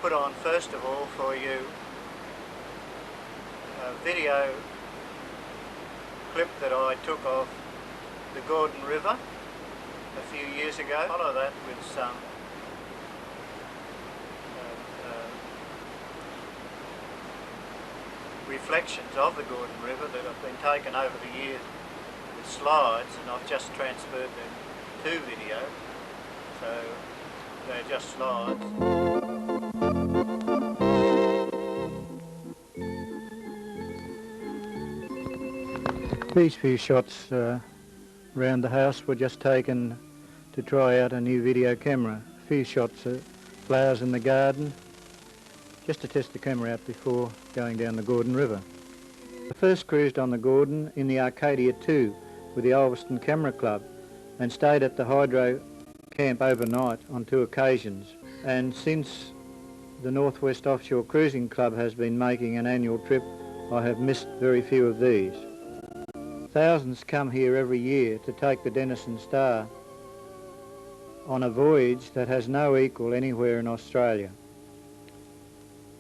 put on first of all for you a video clip that I took of the Gordon River a few years ago. Follow that with some reflections of the Gordon River that have been taken over the years with slides, and I've just transferred them to video, so they're just slides. These few shots around the house were just taken to try out a new video camera. A few shots of flowers in the garden, just to test the camera out before going down the Gordon River. I first cruised on the Gordon in the Arcadia 2 with the Ulverston Camera Club and stayed at the hydro camp overnight on 2 occasions. And since the West Offshore Cruising Club has been making an annual trip, I have missed very few of these. Thousands come here every year to take the Denison Star on a voyage that has no equal anywhere in Australia.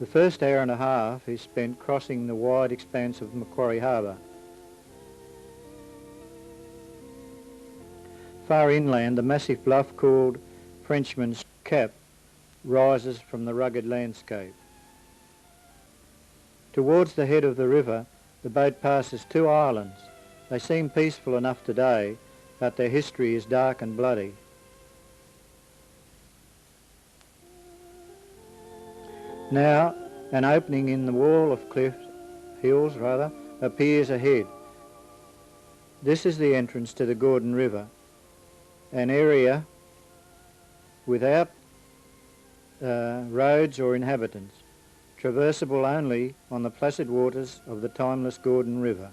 The first hour and a half is spent crossing the wide expanse of Macquarie Harbour. Far inland, the massive bluff called Frenchman's Cap rises from the rugged landscape. Towards the head of the river, the boat passes 2 islands. They seem peaceful enough today, but their history is dark and bloody. Now, an opening in the wall of hills appears ahead. This is the entrance to the Gordon River, an area without roads or inhabitants, traversable only on the placid waters of the timeless Gordon River.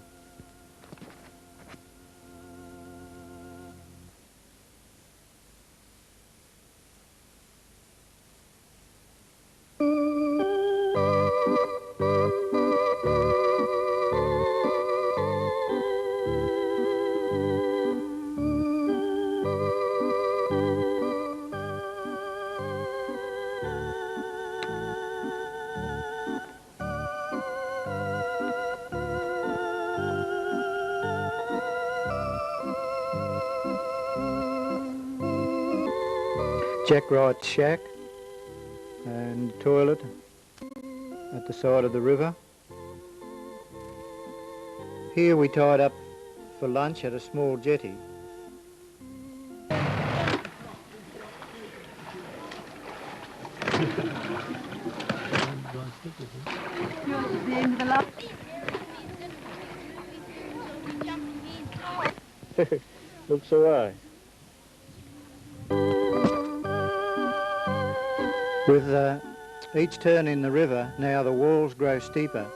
Jack Wright's shack and toilet at the side of the river. Here we tied up for lunch at a small jetty. Looks away. With each turn in the river, now the walls grow steeper.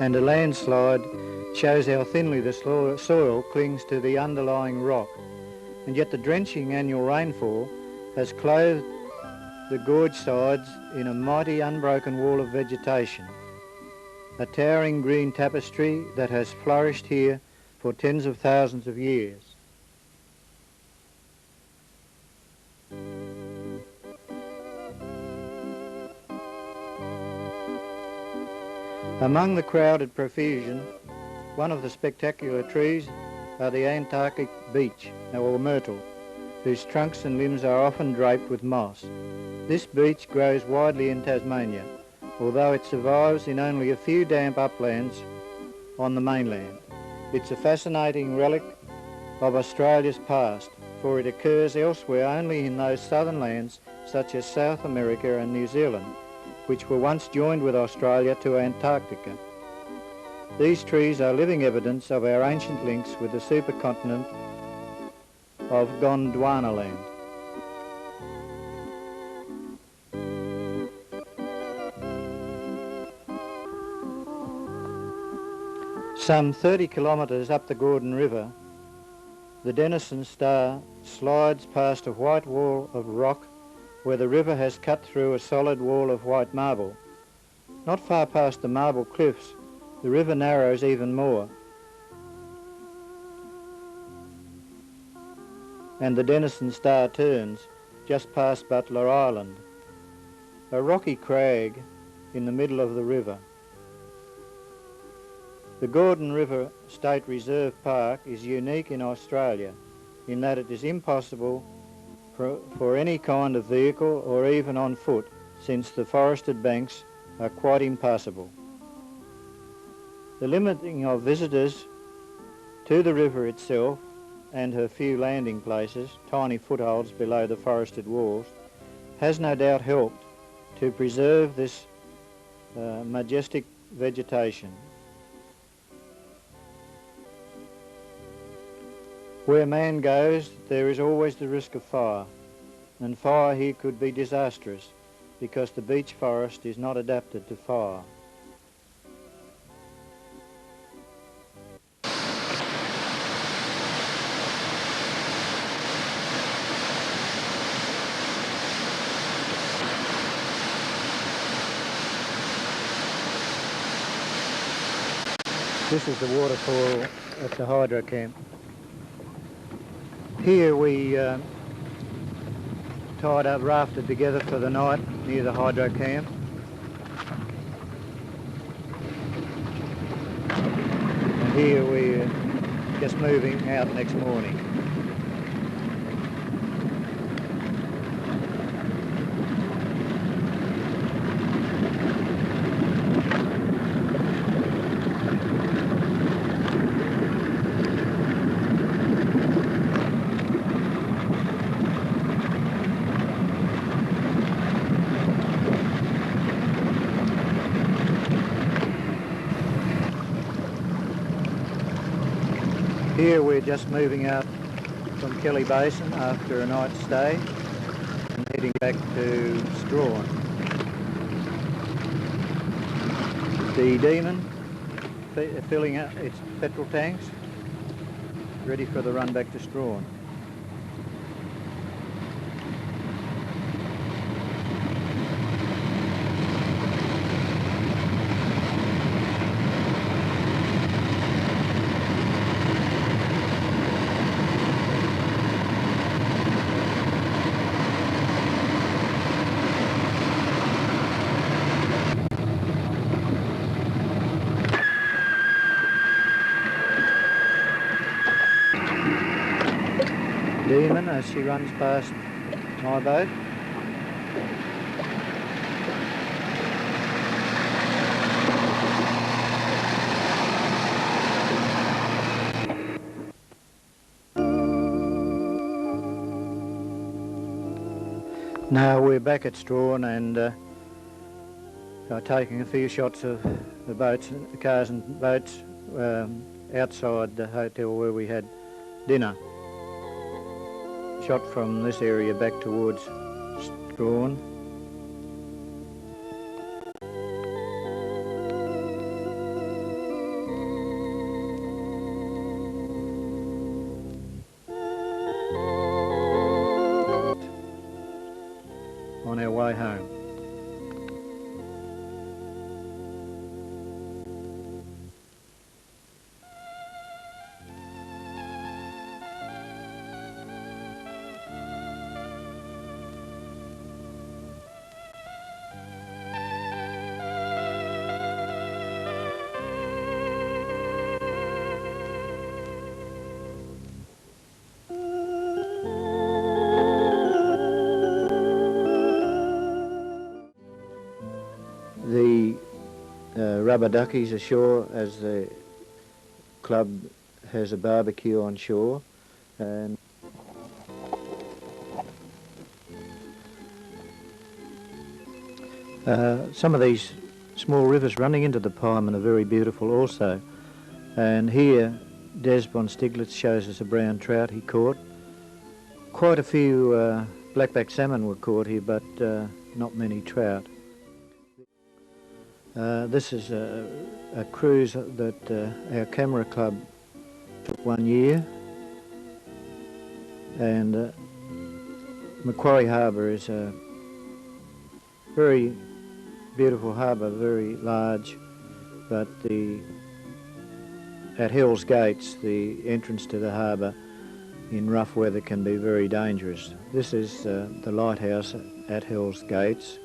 And a landslide shows how thinly the soil clings to the underlying rock. And yet the drenching annual rainfall has clothed the gorge sides in a mighty unbroken wall of vegetation, a towering green tapestry that has flourished here for tens of thousands of years. Among the crowded profusion, one of the spectacular trees are the Antarctic beech, or myrtle, whose trunks and limbs are often draped with moss. This beech grows widely in Tasmania, although it survives in only a few damp uplands on the mainland. It's a fascinating relic of Australia's past, for it occurs elsewhere only in those southern lands such as South America and New Zealand, which were once joined with Australia to Antarctica. These trees are living evidence of our ancient links with the supercontinent of Gondwanaland. Some 30 kilometres up the Gordon River, the Denison Star slides past a white wall of rock where the river has cut through a solid wall of white marble. Not far past the marble cliffs, the river narrows even more. and the Denison Star turns just past Butler Island, a rocky crag in the middle of the river. The Gordon River State Reserve Park is unique in Australia in that it is impossible for any kind of vehicle or even on foot, since the forested banks are quite impassable. The limiting of visitors to the river itself and her few landing places, tiny footholds below the forested walls, has no doubt helped to preserve this majestic vegetation. Where man goes, there is always the risk of fire, and fire here could be disastrous because the beech forest is not adapted to fire. This is the waterfall at the hydro camp. Here we tied up, rafted together for the night near the hydro camp. And here we're just moving out next morning. Here we're just moving out from Kelly Basin after a night's stay and heading back to Strawn. The Demon filling up its petrol tanks, ready for the run back to Strawn. Demon as she runs past my boat. Now we're back at Strawn and taking a few shots of the boats, the cars and boats outside the hotel where we had dinner. Shot from this area back towards Strawn. On our way home. The rubber duckies ashore, as the club has a barbecue on shore, and some of these small rivers running into the Pieman are very beautiful also. And here Des von Stiglitz shows us a brown trout he caught. Quite a few blackback salmon were caught here, but not many trout. This is a cruise that our camera club took one year, and Macquarie Harbour is a very beautiful harbour, very large, but at Hell's Gates, the entrance to the harbour, in rough weather can be very dangerous. This is the lighthouse at Hell's Gates.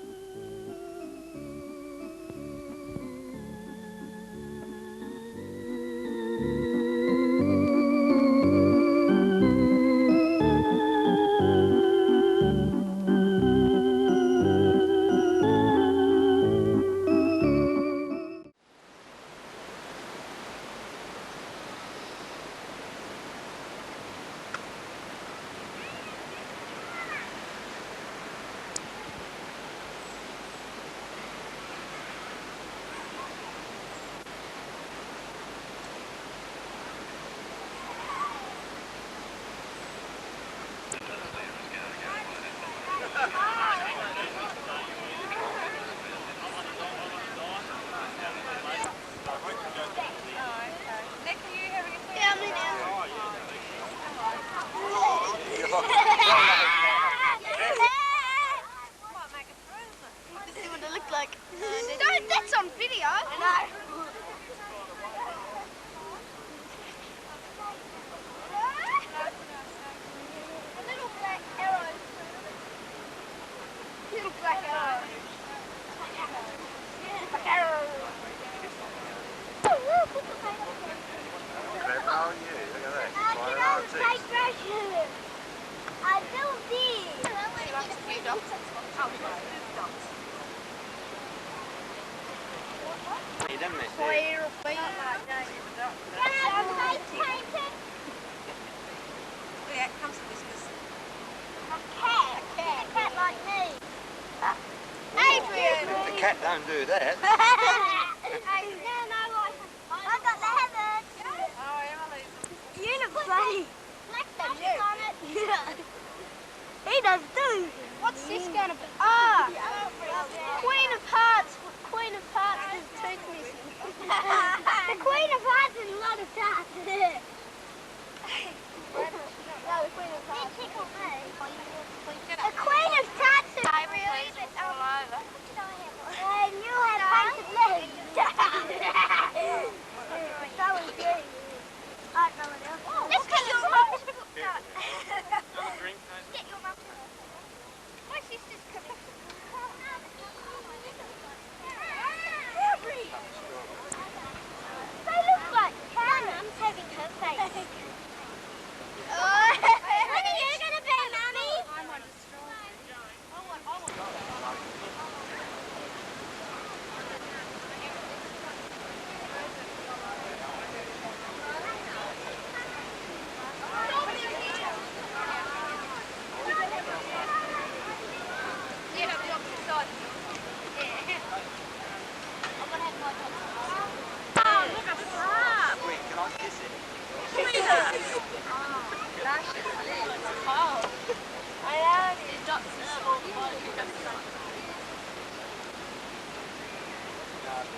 That's on video. I know. A little black arrow. Little black arrow. Black arrow. Oh, yeah, look at that. I built these. The cat don't do that. I got the heavens. Uniplay. He does too. What's this gonna be? Queen of Hearts. Queen of Hearts is tooth missing. The Queen of Hearts is a lot of tarts. No, the Queen of Hearts. The Queen of Hearts is really all over. And you have a bunch of legs. That was great. Let's get your mum to cook that. Get your mum to cook. My sister's cooking. They look like cannons having her face. What are you going to be, Mummy? I want a straw.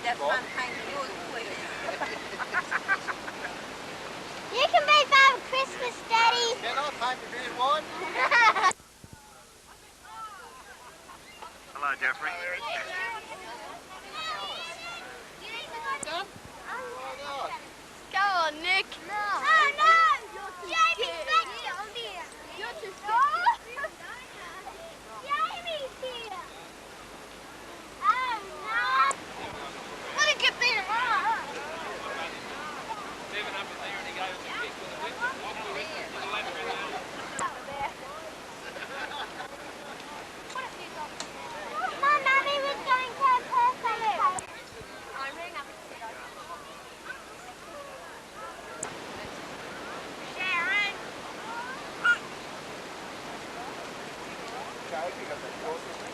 That's fun hanging yours, please. You can be Father Christmas, Daddy. Can I paint the beer wine? Hello, Jeffrey. Go on, Nick. No. Oh, no. Jamie's back here. You're too scared. Jamie's here. Oh, no. Let it get better. My mummy was going to a birthday party. I'm ringing up and said Sharon! Okay, pick up that course.